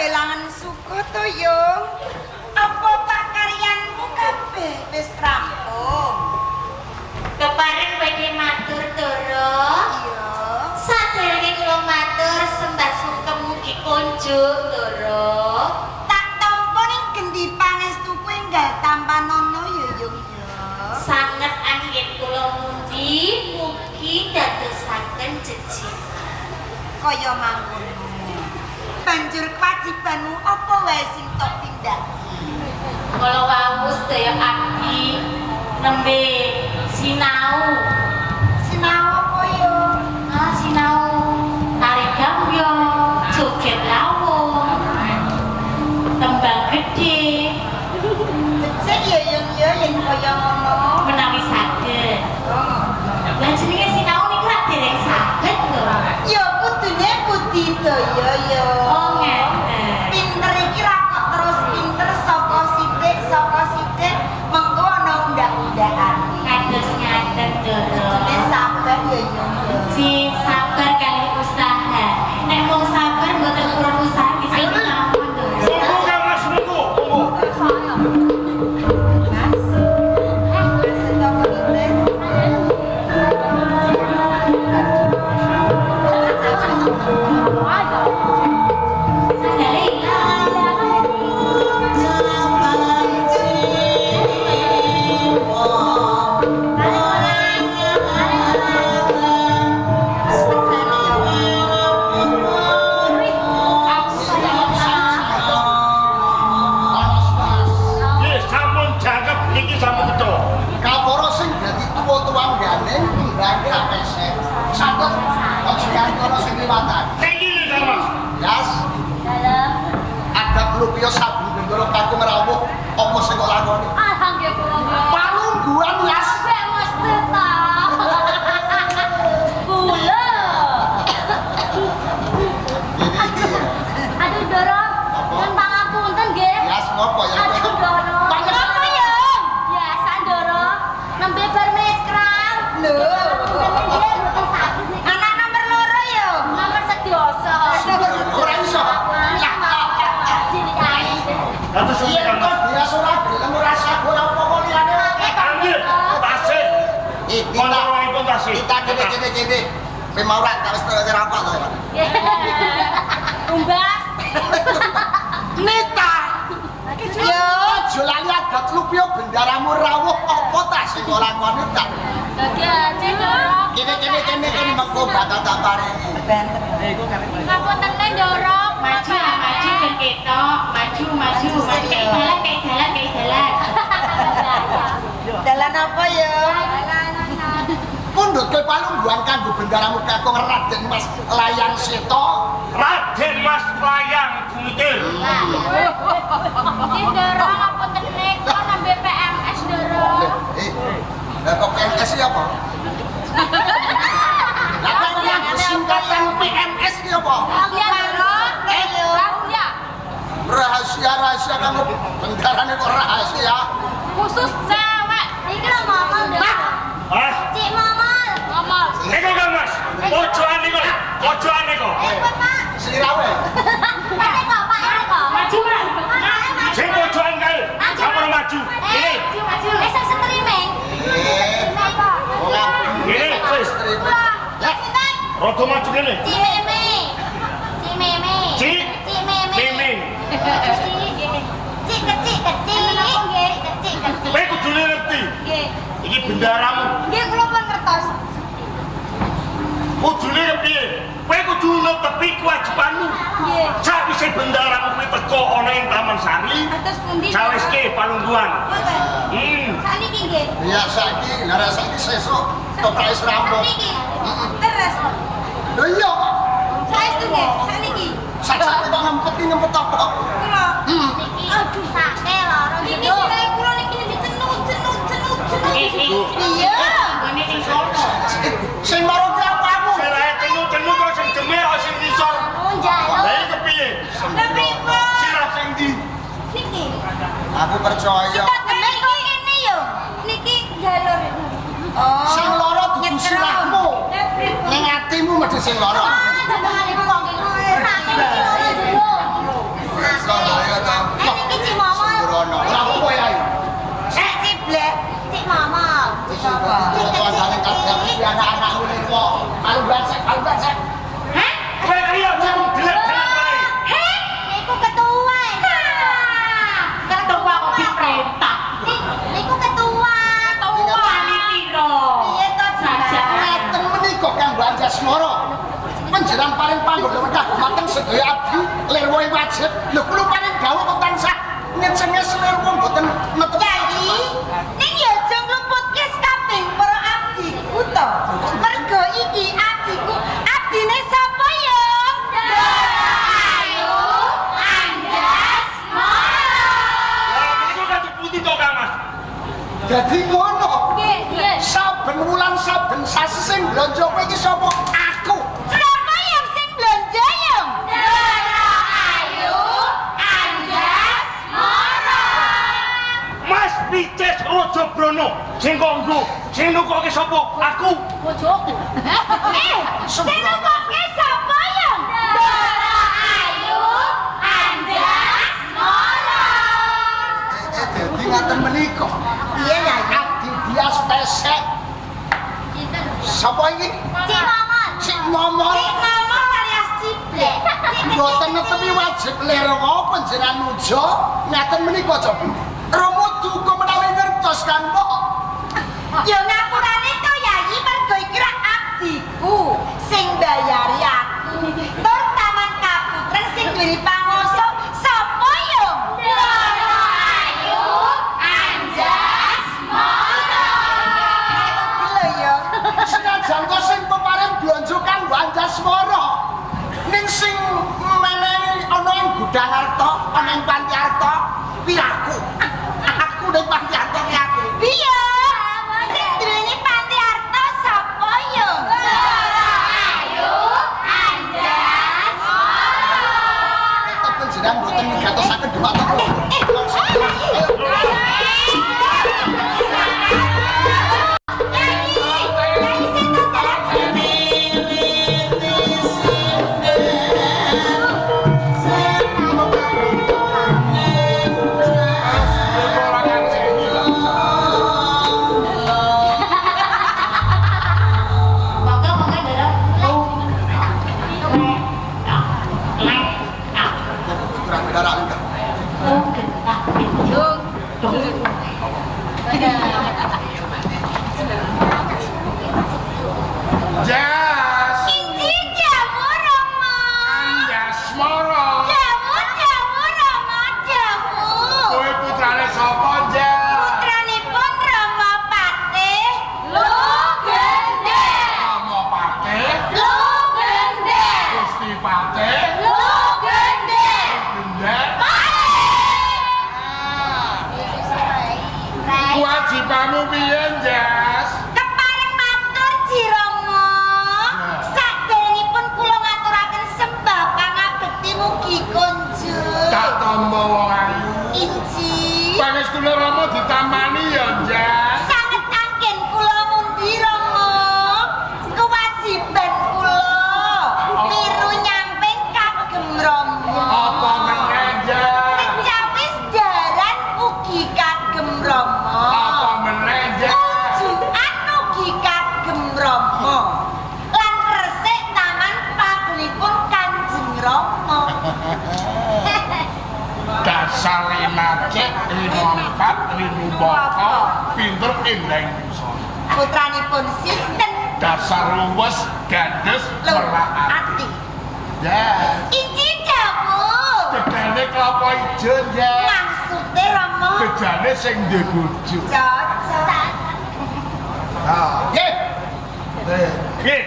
kelangan suka to yo. Apa pakaryanmu kabeh wis rampung? Kepareng badhe matur Doro. Iya. Saderenge kula matur sembah sungkem mugi kunjuk Doro. Tak tampa ning gendi pangestuku enggal tampanono yo Yung yo. Sanget anggen kula mundi mugi dadosaken jejiman. Kaya mangkono. Banjur kewajibanmu apa wae sing tok tindaki? Kala wau sedaya abdi nembe sinau. Sinau apa yo? Sinau tari gambyong, joget lawung, tembang gedhe. Becik ya Yung yo yen kaya ngono. Menawi saged. Oh. Lah jenenge sinau niku lak dereng saged lho. Ya kudune budidaya ya. Oh ngeten. Pinter iki ra kok terus pinter saka sithik mengko ana undang-undangane. Kados ngaten Doro. Kudune sabar ya Yung yo. Si sabar kali usaha. Nek mung sabar mboten kurang usaha bisa menapa Doro. Tunggu kan Mas, tunggu. Nggih, sampun jangkep iki sampun betul. Kaporo sing dadi tuwa-tuwa nggane mbangke apesek. Santet ojekan kono sing liwatan. Tinggi nih kan Mas. Yas, ada pelupio sabu bendoro paku merawuh apa sing kok lakoni. Palungguan Yas. Aduh Doro, nyuwun pangapunten nggih. Yas ngopo ya? Aduh Doro. Apa ya? Biasa Doro, nembe bar meskrang. Lho. Nggih, mboten sakit nih. Anak nomor loro ya. Nomor sedioso. Ora iso. Cilik ae. Atus suwi Yen kan Mas. kok dia ora gelem ora sago ora apa-apa liyane. Ambil tasih. Kono waipun tasih. Kita kene. Kowe mau ora tak wis rapat to. Tumbas. Nita. Yo. Aja lali adat lupio bendaramu rawuh apa ta sing ora lakoni ta. Lagi aja Doro. Kene mengko bakal tak paringi. Ngapunten nih Doro. Maju ben ketok, maju kayak dalan. Dalan apa ya? Pundhut ke palungguan kanggo bendaramu kakung Raden Mas Layang Seto. Raden Mas Layang Guntur. Ini Doro ngapunten nih, kok nembe PMS Doro. Lah kok PMS iki apa? Lah kok nganggo singkatan PMS iki apa? Rahasia kamu bendarane kok rahasia. Khusus cewek. Iki lho ngomong Doro. Ah, Cik Momol. Ngomong. niku kan Mas. Pojokan niku. Pojokan niku. Pak. Sirawe. Ini kok, Pak, ini kok. Maju, Pak. Sing pojokan kae. Sampun maju. Ini. Maju. Esok streaming. Ora. Ini wis. Ya. Rada maju kene. Cik Meme. Cik Meme. Cik Cik Meme. Meme. Cik kecil. Kecil. Kowe kudu ngerti. Nggih. Iki bendaramu. Nggih, kula pun ngertos. Kudune piye? Kowe kudu netepi kewajibanmu. Nggih. Sakwise bendaramu kuwi teko ana ing Taman Sari, Atus pundi? sawiske palungguan. Mboten. Saniki nggih. Ya saiki ngara saiki sesuk total wis rampung. Saniki. Terus. Lho iya kok. Saestu nggih, saniki. Sak-sak kok ngempet apa? Kula. Niki. Aduh, sake loro. Niki sirahe kula niki dicenut. Iya. Ngene sing sono. Sing maro ki apamu? Sirahe tenu-tenu kok sing demir kok sing ngisor. Oh, njaluk. Lah iki kepiye? Lah pripun? Sirah sing ndi? Niki. Aku percaya. Tak demel kok ngene yo. Niki jalur. Oh. Sing loro dudu sirahmu. Lah pripun? Ning atimu mesti sing loro. Ah, jenengan iku kok nggih. Sake iki loro jero. paring panggonan kagumateng sedaya abdi lirwa wajib. Lho kula paring dawuh kok tansah ngecenges lirwa mboten metu. Kyai, ning ya aja nglumputke kabeh para abdiku to. Mergo iki abdiku, abdine sapa ya? Ayu, Anjas, Moro. Lah niku kan diputi to Kang Mas. Dadi ngono. Nggih. Saben wulan saben sasi sing blonjo kowe iki sapa? Aku. Sapa yang sing blonjo ya? Ayu, Anjas, Moro. Mas Pices Raja Brono sing kanggo sing nukoke sapa? Aku. Bojoku. Sing nukoke sapa ya? Ayu, Anjas, Moro. Dadi ngaten menika. Iya ya. Abdi Dias pesek. Sinten? Sapa iki? Cik Momon. Cik Momon. Cik Momon alias Ciblek. Mboten netepi wajib lirwa panjenengan uja ngaten menika coba. Romo duka menawi ngertos kan kok. Ya ngapurane to Yayi mergo iki ra abdiku sing mbayari aku. Tur taman kaputren sing duweni panguwasa sapa ya? Ayu, Anjas, Moro. Lho ya. Senajan kok sing peparing blonjo kanggo Anjasmara. Ning sing menehi ana ing Gudang Arta, ana ing Panti Arta, piraku. Aku ning Panti Arta ki aku. Piye? Sing duweni Panti Arta sapa ya? Ayu, Anjas, Moro. Tetep panjenengan mboten ngatosaken dhumateng kula. Kurang darah enggak. Jas. Iki jamu Rama. Anjasmara. Jamu Rama jamu. Kowe putrane sapa, Jas? Putranipun Rama Patih. Lugende. Rama Patih, Lugende. Gusti Patih, Lugende. Gendek. Baik. Kewajibanmu piye, Jas? Kepareng matur Jirama. Saderengipun kula ngaturaken sembah pangabekti mugi konjur. Tak tampa wong ayu. Inji. Pangestune Rama ditamani ya, Jas. Sanget anggen kula mundi Rama. Kewajiban kula niru nyamping kagem Rama. Apa meneh, Jas? Kecawis daran ugi kagem Rama. Apa meneh, Jas? Jumat ugi kagem Rama. Lan resik taman pagelipun Kanjeng Rama. Dasar inacek, rinompat, rinubaka, pinter indeng bisa. Putranipun sinten? Dasar luwes, gandes, Lho, merak ati. Jas. Inci jamu. Gedane kelapa ijo, Jas. Maksude Rama. Gedane sing ndek bojo. Cocok. Nah, nggih. Nggih.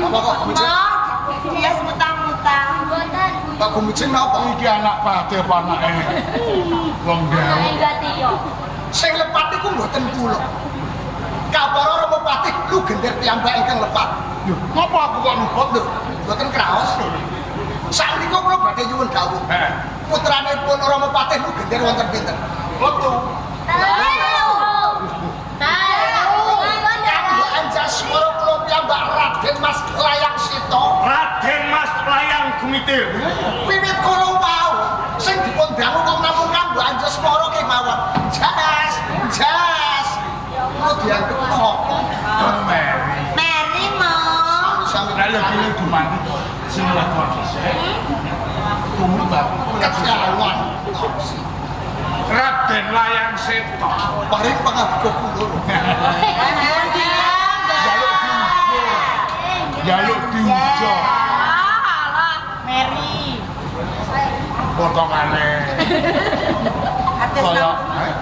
Apa kok gumujeng? Dia semutang-mutang. Mboten. Kok gumujeng napa? Iki anak Patih apa anake wong gawe. Enggak tiyo. Sing lepat niku mboten kula. Kapara Rama Patih Lugende piyambak ingkang lepat. Lho, ngapa aku kok nukut Lho, mboten kraos. Sakmenika kula badhe nyuwun dawuh. Heh. Putranipun Rama Patih Lugende wonten pinten? Betul. Kanggo Anjasmara kula piyambak Raden Mas Layang Sita. Raden Mas Layang Gumitir. Wiwit kula wau sing dipun dangu kok namung kanggo Anjasmara kemawon. Jas, jas. Kula dianggep napa? Meri. Mary mau. Sami Lah lho kene dumani sing lakon sik. Tumbak kecewan. Raden Layang Seta. Paring pangabdi kula. Iya. Jaluk diujo. Alah, Mary. Potongane.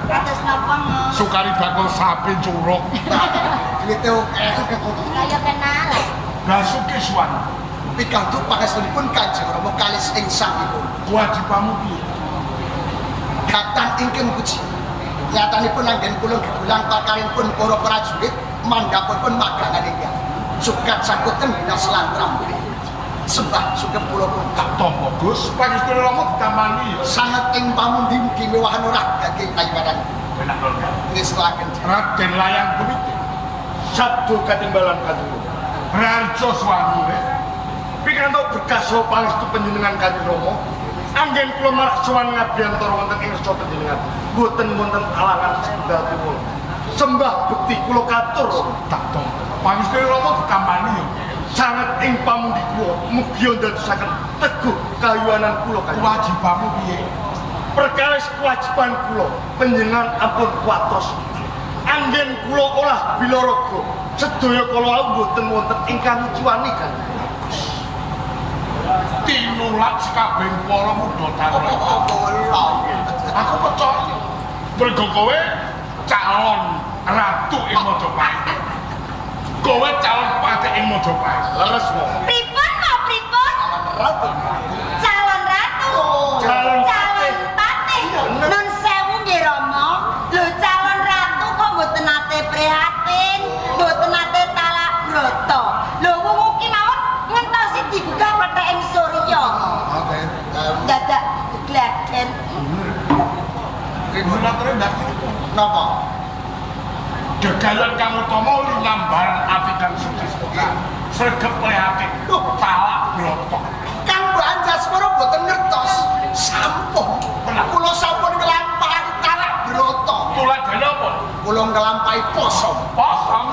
Atas napa ngono? Sukari bakul sapi curug. Duite oke. Kaya kenal. Basuki Swan. Pikantuk pangestunipun Kanjeng Rama kalis ing sangipun. Kewajibanmu piye? Gatan ingkang puji. Nyatanipun anggen kula gegulang pakarinipun para prajurit mandhapipun magangan ingkang sukat sakuten dinas lan trambuli. Sembah sugeng kula Tak tampa Gus, pangestune Rama ditamani ya. sanget ing pamundi mugi mewahan ora daging kayiwaran. Enak lho. Ngestelaken Raden Layang Kumiti. Sabdo katimbalan kadulu. Rarjo Swami. Pikantuk berkah saha pangestu panjenengan Kanjeng Rama. Anggen kula maraksuwan ngabiyantara wonten ing resa panjenengan. Boten wonten alangan setunggal kula. Sembah bekti kula katur tak tampa. Pangestune Rama ditamani ya. Sangat ing pamundi kula mugi ndadosaken teguh kayuwanan kula kanjeng. Kewajibanmu piye? Perkawis kewajiban kula panjenengan ampun kuwatos. Anggen kula olah bilaraga sedaya kala mboten wonten ingkang cuwani kan. Tinulak sekabeh para mudhotara. Aku percaya mergo kowe calon ratu ing Majapahit. Kowe calon patih ing Majapahit. Leres mo. Pripun mau pripun? ratu. Calon ratu. Calon patih. Nun sewu nggih Rama. Lho calon ratu kok mboten nate prihatin, mboten nate talak brata. Lho wong iki mawon ngentosi digugah pethe ing Surya. Oke. Dadak glegen. Kriminatere ndak Napa? Gegayan kamu tomo linambaran ati dan sukses-sukses. Sregep prihatin. Talak blotok. Kang Anjasmara boten ngertos. Sampun. Kula sampun nglampahi talak brata. Tuladhane apa? Kula nglampahi poso. Pasang.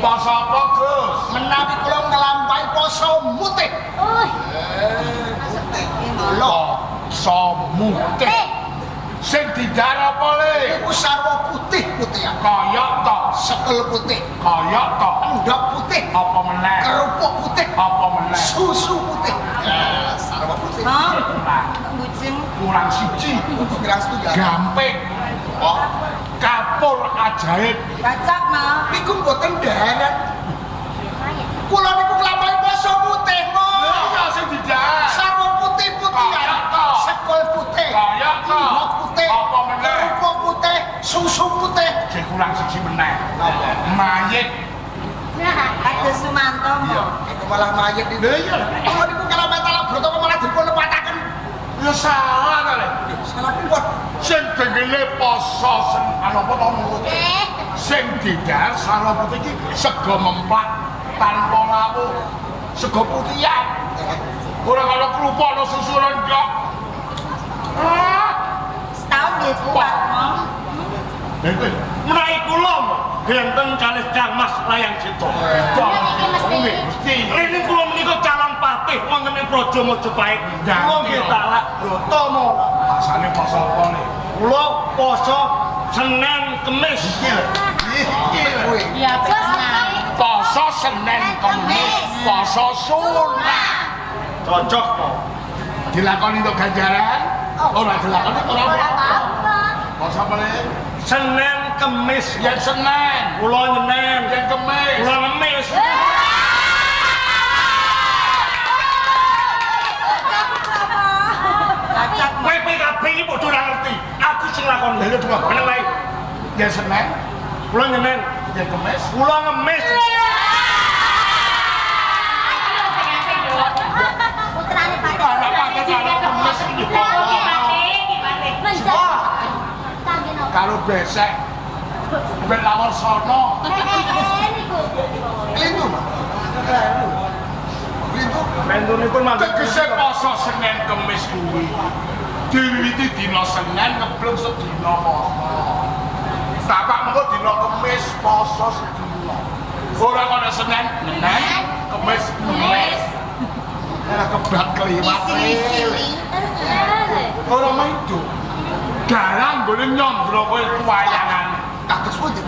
Pas apa, Gus? Menawi kula nglampahi poso mutih. Mutih. Sing didar apa le? Iku sarwa putih-putih. Kaya to, Sekel putih. kaya to. Endhog putih. Apa meneh? Kerupuk putih. Apa meneh? Susu putih. Ya, sarwa putih. Bujeng. Kurang siji. Untuk gerang setunggal. Gamping. Oh, Kapur ajaib. Bacak mah. niku mboten darat. Kula niku nglampahi poso mutih, Mo. Iya sing didar. Sarwa putih-putih. Kaya to. Sekol putih. Kaya to. Endhog putih. Apa meneh? Kerupuk putih. Susu putih. Sing kurang siji meneh. Apa? Mayit. Kados Sumanto Iya, mo. itu malah mayit itu. Iya. Kalau niku kalau talak broto kok malah dipun lepataken. Ya salah ta le. Salah pun. Sing dengene poso sen apa to mulut. Sing didar salah putih iki sego memplak tanpa lawu. Sego putihan. Ora ana kerupuk ana susu rendhok. Setahun nggih kuat mo. Lha menawi kula benten kalih Kang Mas Layang Sito. Mesti. Rene kula menika calon patih wonten ing Praja Majapahit. Kula nggih talak broto mo. Pasane poso apa ne? Kula poso Senin Kemis. Iki lho. Ya benar. Poso Senin Kemis, poso sunah. Cocok kok. Dilakoni untuk ganjaran? Ora dilakoni ora apa-apa. Poso apa le? Senin Kemis yen Senin, kula Senin yen Kemis. Kula Kemis. Bacak mo. Kowe PKB iki padha ora ngerti. Aku sing lakoni. Lha coba meneng wae. Yen Senin, kula Senin yen Kemis. Kula Kemis. Putrane Pak. Ora pakai cara Kemis iki. Menjadi. Kangge nopo? Karo besek. Ben lawar sono. Niku. Klintu. Klintu. Bentunipun mangke tegese poso Senin Kemis kuwi. Diwiwiti dina Senin ngebleng sedina poso. Bapak mengko dina Kemis poso sedina. Ora ana Senin, Senin, Kemis, Kemis. Ora kebat kliwat. Isili-isili. Ora maido. Dalang nggone nyondro kowe wayangan. Kados pundi?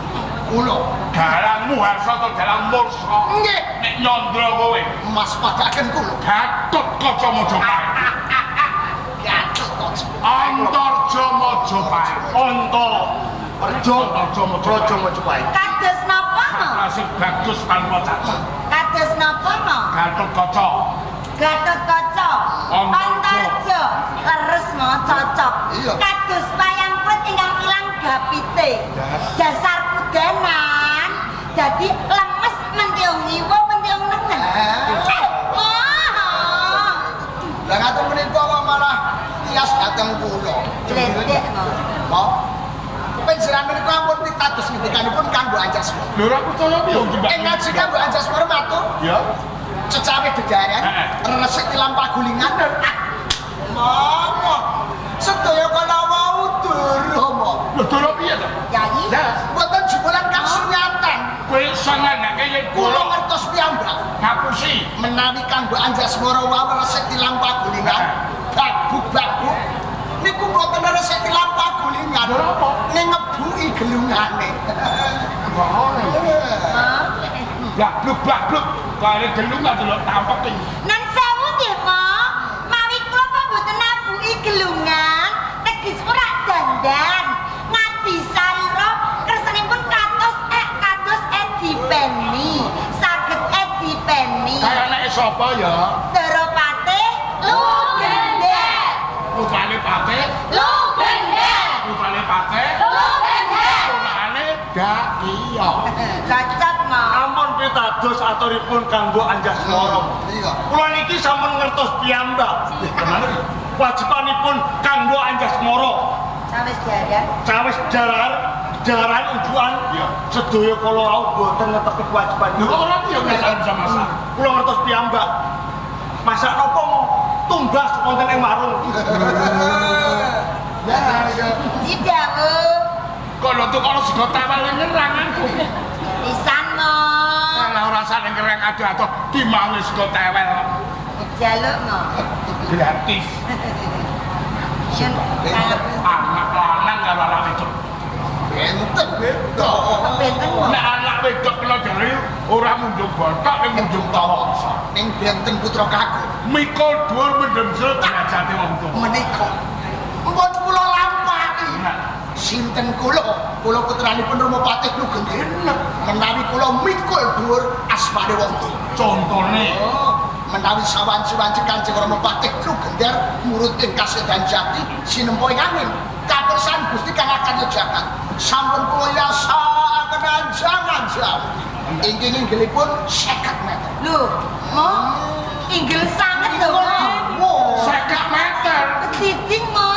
kula. Dalangmu harus atau dalang mursa. Nggih. Nek nyondro kowe. Mas padaken kula. Gatut kaca Majapahit. Gatut kaca. Antarja Majapahit. Raja Majapahit. Kados napa no? Nasib bagus tanpa cacat. Kados napa no? Gatut kaca. Gatot kaca, Antarja, leres mo cocok. Iya. Kados wayang kulit ingkang ilang gapite. Dasar kudenan, jadi lemes mentiung ngiwa mentiung nengen. Lah ngaten menika kok malah tias dateng kula. Ledek mo. Mo. Panjenengan menika ampun pitados ngendikanipun kanggo Anjasmara. Lho ora percaya piye wong Ing ngaji kanggo Anjasmara matur. Ya. Cecawe dedaran, resik tilam pagulingan. Mama, sedaya kala wau durma. Lho dora piye to? Yayi, Mboten jebolan kasunyatan. Kowe sanganake yen Kula kula ngertos piyambak ngapusi. menawi kanggo Anjasmara wau resik tilam pagulingan. Babu-babu niku mboten resik tilam pagulingan. Lha apa? Ning ngebuki gelungane. Blak-bluk. Kare gelungan delok tampek iki. nan sewu nggih mo. Mawi kula kok mboten nabuki gelungan, tegis ora dandan. Ngadi sarira kersanipun kados Edi Penny. Saged Edi Penny. Kaya anake sapa ya? Daropatih Lugendek. Putrane Patih, Lugendek. putrane Patih, Lugendek. putrane Dakiya. Cocok mo. Ampun pitados aturipun kanggo Anjasmara. Iya. Kula niki sampun ngertos piyambak. Kemana iki? Wajibanipun kanggo Anjasmara. Sawis jaran. Cawis jalaran ujuan. Iya. Sedaya kala wau boten ngetepi kewajiban. Lho kok ora piye bisa masak? Kula ngertos piyambak. Masak napa mo? Tumbas wonten ing warung. Ya, ya. Jidawu. Kalau tuh kalau sego tawel nyerang aku. Pisan mo. Kalau ora sane ngereng ado-ado timange sego tawel Jaluk mo. gratis. Yun. Anak lanang karo anak wedok. Benten beda. Benten mo. Nek anak wedok kena jare ora munjung botok ning munjung tawa. Ning benten putra kakung. Mikul dhuwur mendem sel derajate wong tuwa. Menika mbon kula lampahi. Sinten kula? Kula putranipun Romopatih Lugendek. Menawi kula mikul dhuwur asmane wong tuwa. Contone Menawi sawanci-wanci Kanjeng Romopatih Lugendek murid ing Kasedan Jati sinempa ing angin. Kapersan Gusti Kang Akan Jagat. Sampun kula yasakaken anjang-anjang. Inggil-inggilipun 50 meter. Lho, mo. Inggil sanget lho mo. Wow. 50 meter. Ketiting mo.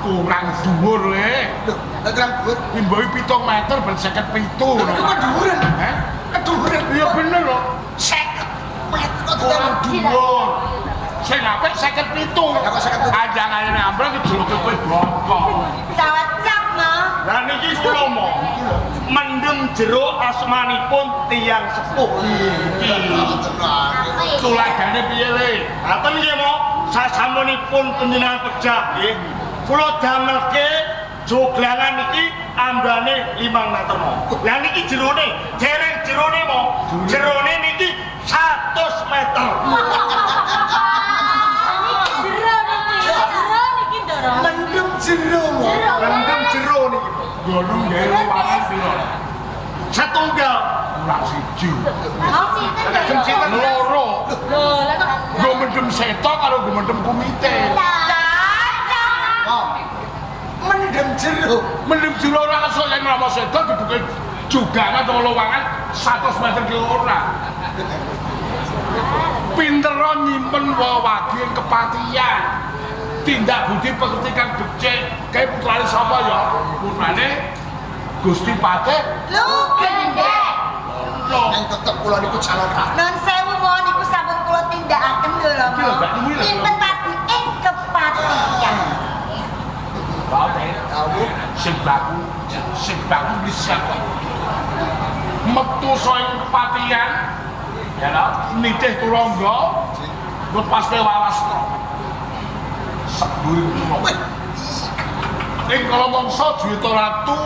Kurang dhuwur le. Lho, terang dhuwur. Imboi 7 meter ben 57. Lha niku kedhuwuran. Hah? Kedhuwuran. Iya bener lho. 50 meter kok Kurang terang dhuwur. Sing apik 57. Lah kok 57? Ajangane ambrol kejuluke kowe blokok. Cocok mo. Lah niki kula mo. Mendem jero asmanipun tiyang sepuh. Tuladane piye le? Ngaten nggih mo, sasampunipun panjenengan pejah nggih. Kula damelke joglangan iki ambane 5 meter mo. Lah niki jerone, dereng jerone mo. Jerone niki 100 meter. Jero niki ndoro. mendem jero. Mendem jero niki. Gunung gawe waran piro? Setunggal. Ora siji. Mendem sinten? Loro. Lho, lah kok Go mendem setok karo go mendem komite. Cocok. Oh. Mendem jero. Mendem jero ora esuk yen ngomong setok dibuke jugangan atau lowangan 100 meter ki ora. Pinter nyimpen wewagi kepatian. Tindak budi pekerti kang becik. Kae putrane sapa ya? Putrane Gusti Patih Lugendek. Loh. Yang tetep kula niku calon rakyat. Non sewu mo niku sampun kula tindakaken lho lho mo. Pinten pati ing kepatihan. Tahu sing baku bisa kok. Metu soing kepatian. Ya lho, nitih turangga. Lepas ke walas to. Sebur Wih, ing kala mangsa Dwita Ratu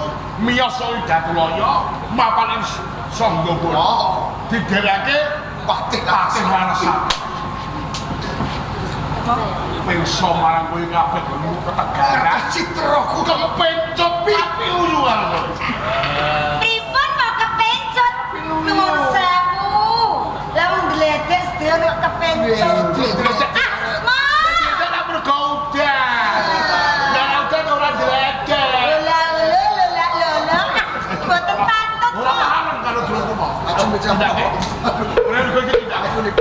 miyos Widatulaya mapan ing Sanggapura didhereke Patih Larasati. Pengso marang kowe kabeh kowe ketegaran citraku kepencut pipi luyuan. Pripun mau kepencut? Nuwun sewu. Lah wong gledek sedaya kok kepencut. Tidak mergo udan. Dan udan ora gledek. Lola. Boten pantut Ora kok. paham kalau dulu mau. Aja meja. Ora kok iki tidak sulit.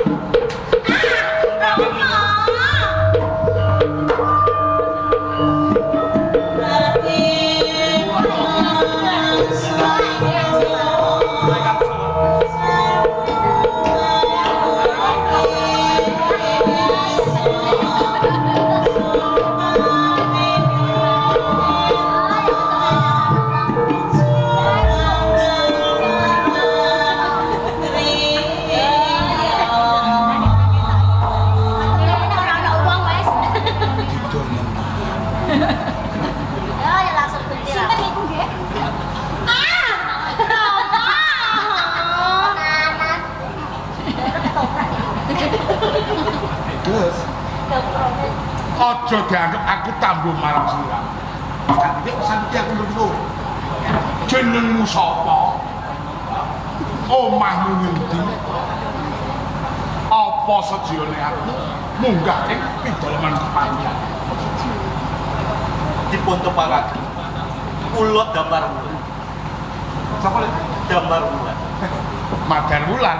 Aja dianggap aku tambuh marang sira. Kanthi pesan iki aku lho. Jenengmu sapa? Omahmu ngendi? Apa sejane aku munggah ing pidalaman kepanjang? Dipun teparaken. Kula Damar Wulan. Sapa lek? Damar Wulan. Madar Wulan.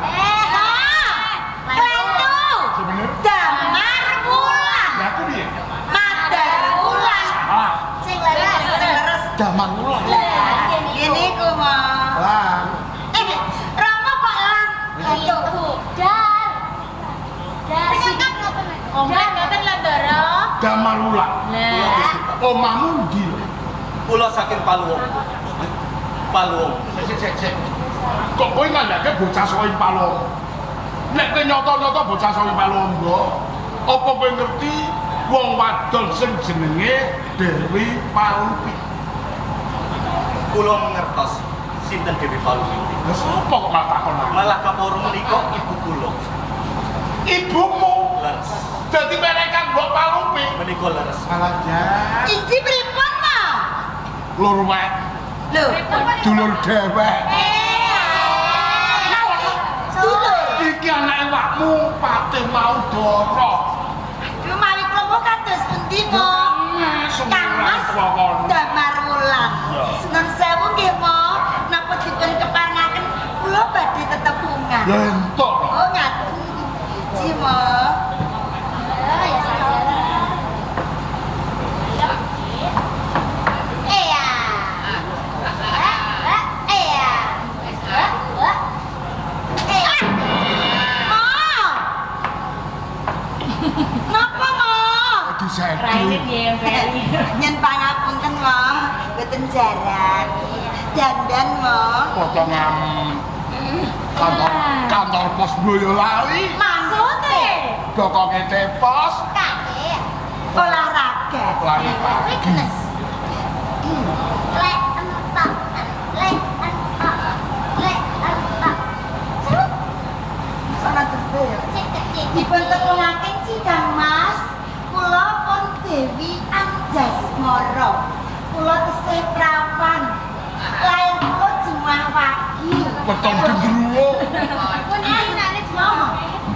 Klentu. Sebener? Damar Wulan. Ya aku piye? Madar Wulan. Ah, Sing leres. Damar Wulan. Ini ku mau. Lan. Rama kok lang? Ayo. Dar. Sing kan ngoten. Omah ngoten lho, Ndara. Damar Wulan. Lah, Omahmu ndi? Kula saking Paluwong. Paluwong. Sik. Kok kowe ngandake bocah saka Palong? Nek kowe nyata-nyata bocah saka Palong, apa kowe ngerti wong wadon sing jenenge Dewi Palupi? Kula ngertos sinten Dewi Palupi. Lha sapa kok malah takon aku? Malah kaporo menika ibu kula. Ibumu. Leres. Dadi menekan Mbok Palupi. Menika leres. Malah jan. Iki pripun mau? Lur wek, Lho. dulur dhewek. Dulur. Iki anake wakmu Patih Maudara. Aduh, mawi klopo kados pundi mo? Kang Mas Damar Wulan. Nun sewu nggih mo, napa dipun keparengaken kula badhe tetepunggan. Ya entuk. Oh, ngaten. Ji mo. Ya salah. Iya. Iya. Mo. Napa mo? raine piye, Mbak? Nyen pangapunten mo, boten jaran. Dandan mo. Potongan kantor pos Boyolali. Maksude Dokonge tepos. Kakek. olahraga. Lari pagi. Witness. Lek entak. Seru. Sana jebul. Sing kecil. Dipun tepungaken Sidang Mas, kula pun Dewi Anjasmara. Kula tesih prawan. Lair kula Jumat pagi. Weton gendruwo. Pun dinane mama.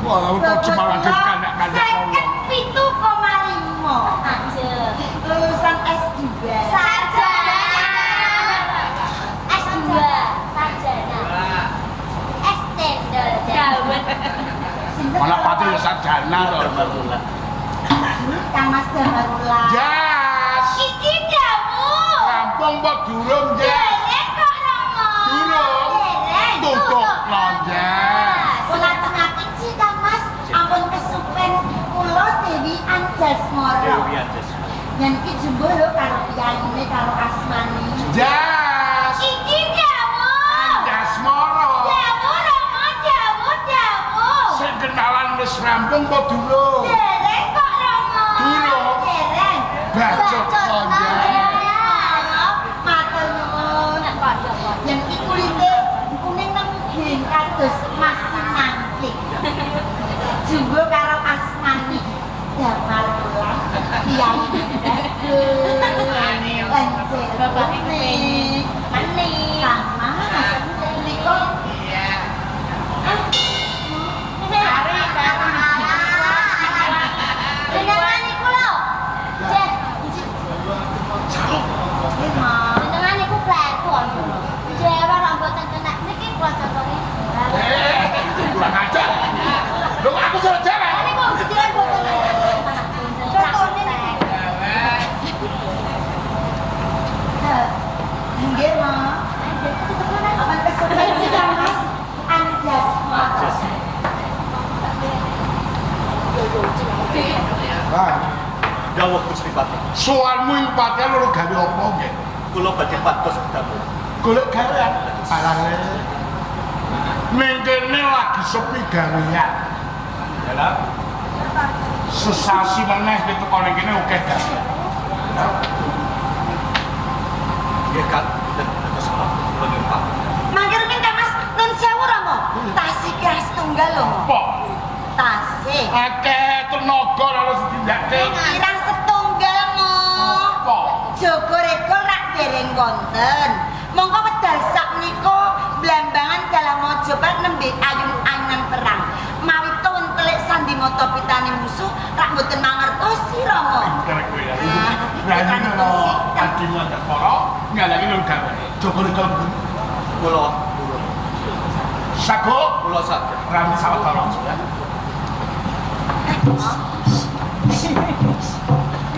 Wah, weton semangat kanak-kanak Seket wong. 7,5. Anjir. Lulusan S2. Sarjana. S2. Sarjana. S cendol. Dawet. Malah pati ya sarjana to. Damar Wulan. Kang Mas Damar Wulan. Jas. Iki damu. Rampung kok durung, Jas. Dereng kok Romo. Durung. Dereng. Tutup lo, Jas. Kula tengaken sih Kang Mas, ampun kesupen kula Dewi Anjasmara. Dewi Anjas. Yen iki jumbo lho karo piyayine karo asmane. Jas. Iki damu. Anjasmara. Damu Romo, damu. Sing kenalan wis rampung kok durung? Dereng kok Romo. Durung. Dereng. Bacot lo, Jas. kados Mas Sinangking. Jumbo karo asmani Damar Wulan Kyai Bapak ini Mani Mas Niko jenengan iku lho jenengan iku plekon jewa rambutan kena niki kuat contohnya Kurang ajar. Loh, aku suruh cewek. ini kok kecilan botolnya contohnya nggih Mas aman kesukaan kita Mas Anjas Dawuh Gusti Patih. Soalmu yang patih lho gawe apa nggih? Kula badhe pados dapur. Golek gawean. Alane. Ning kene lagi sepi gawean. Ya lah. Sesasi meneh gitu kok ning kene akeh gawean. Nggih kan, terus kula numpak. mangkir minta Mas nun sewu Romo tasik ya setunggal lho Apa? tasik Akeh tenaga lalu ditindakake. kirang setunggal mo Apa? Jogo rekol rak dereng konten mongko wedal sak menika blambangan dalam mojobat nembe ayun-ayunan perang mawi tuwun telik sandi moto pitane musuh rak mboten mangertosi Romo Karek kowe ya. Nah, Berani bukan lho bersih. adimu andak para ngalami lho gawe. Joko reka Kula sago kula saged. rami sawetara ya.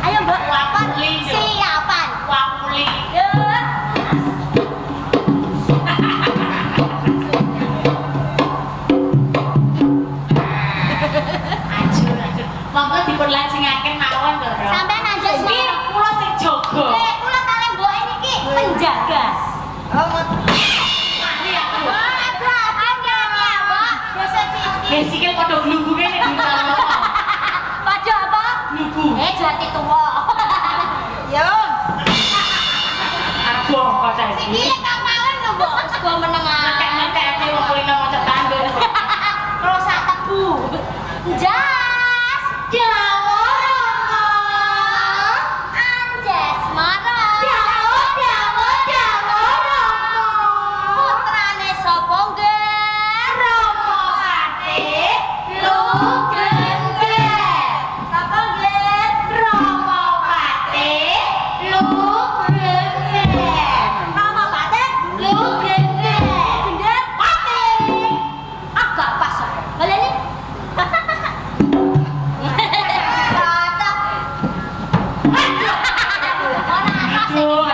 ayo Mbak Wapan Lindo. siapan Wapuli. Ajur. Monggo dipun lanjengaken mawon lho. Ro. Sampeyan Anjas Iki kula sing jaga. kula kalian mbok niki Penjaga. oh Mati aku. Biasa iki. Nggih sikil padha glubunge nek diuncalno. Padha apa? Glubu. Jati tuwa. yo Arep bongko cah iki. Sikile kapalan lho, Mbok. Sego menengan. Nek wong kulino maca tangga. Kalau sak tebu. Jas, Jawa Romo. Anjas Mara. Jawa Romo. Putrane sapa nggih? Romo Patih Lugende. Sapa nggih? Romo Patih Lugende. Romo Patih Lugende. Gendeng Patih. Agak pas. Baleni. Aduh.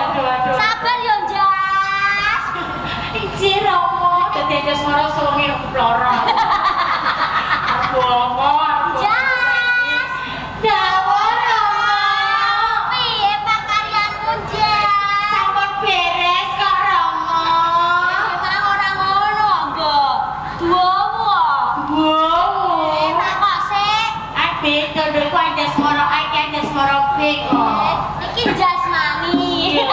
Sabar yo, Jas. Iji Romo, dadi Anjas Mara suwengi ploro. Bongko. Jas. Dawa Romo. Piye pakaryanmu, Jas? Sampun beres kok Romo. Memang ora ngono, Mbok. Duomu. Wow. Kok sik? Ade tundukku Anjas Mara, Anjas Mara B kok. Iki jasmani. Iku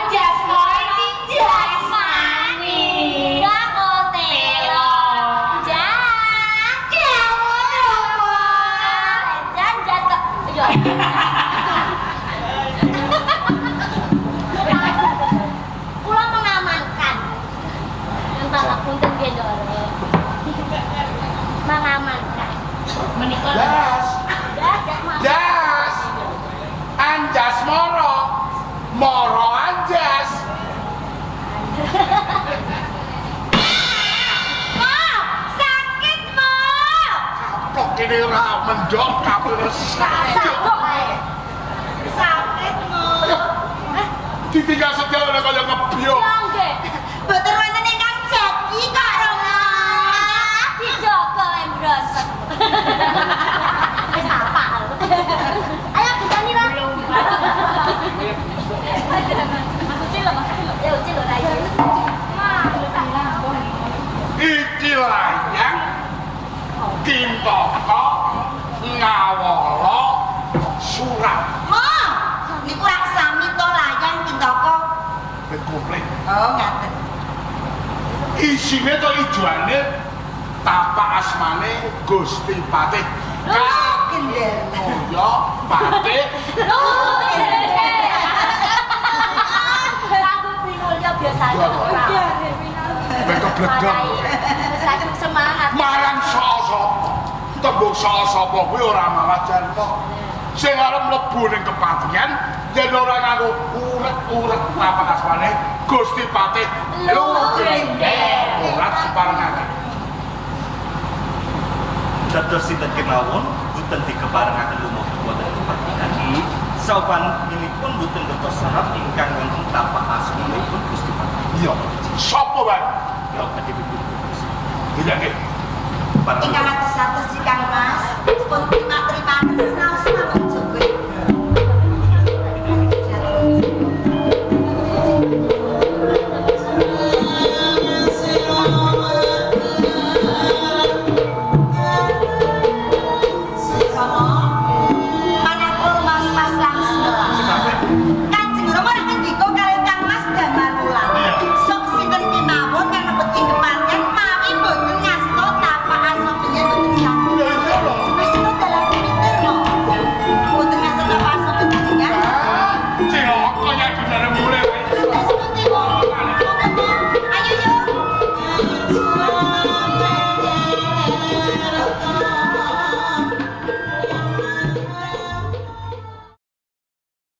jasmani, iki jasmani. Enggak kok telo. Jas. Jawa Romo. Jan jas kok. Yo. Kula mengamankan. Entah punten nggih, Ndoro. Mengamankan. Menika Jas, Jas, Mas. jas. Anjas moro. Moro anjas. Mo, sakit mo. Kok ini ora mendok kabeh sakit. sakit mo Ditinggal sejauh ora kaya ngebyok. Ya nggih. boten wonten ingkang jadi kok Romo Dijogo embrosot. Wis apal. Ayo kita nira. Yo, cilo ayo. Iki layang Tintoko Ngawala Surat. mo niku rak sami to layang pindaka Wis komplit. oh ngaten isine to ijoane tapak asmane Gusti Patih. Gendel. Oh ya, Patih. Aku pinulnya biasa aja ora. Beto bledong. Saya semangat. Marang sapa? Tembung sapa kuwi ora mawajan kok. Sing arep mlebu ning kepatihan yen ora nganggo urek-urek tapak asmane Gusti Patih. Gendel. Ora diparengaken. Dados sinten kemawon boten dikeparengaken lumah boten kepatihan iki sapan minipun boten dados syarat ingkang wonten tapak asmanipun Gusti Patih. Iya. Sapa wae? Ya kadipun. Tidak nggih. Ingkang atus-atus si Kang Mas, pun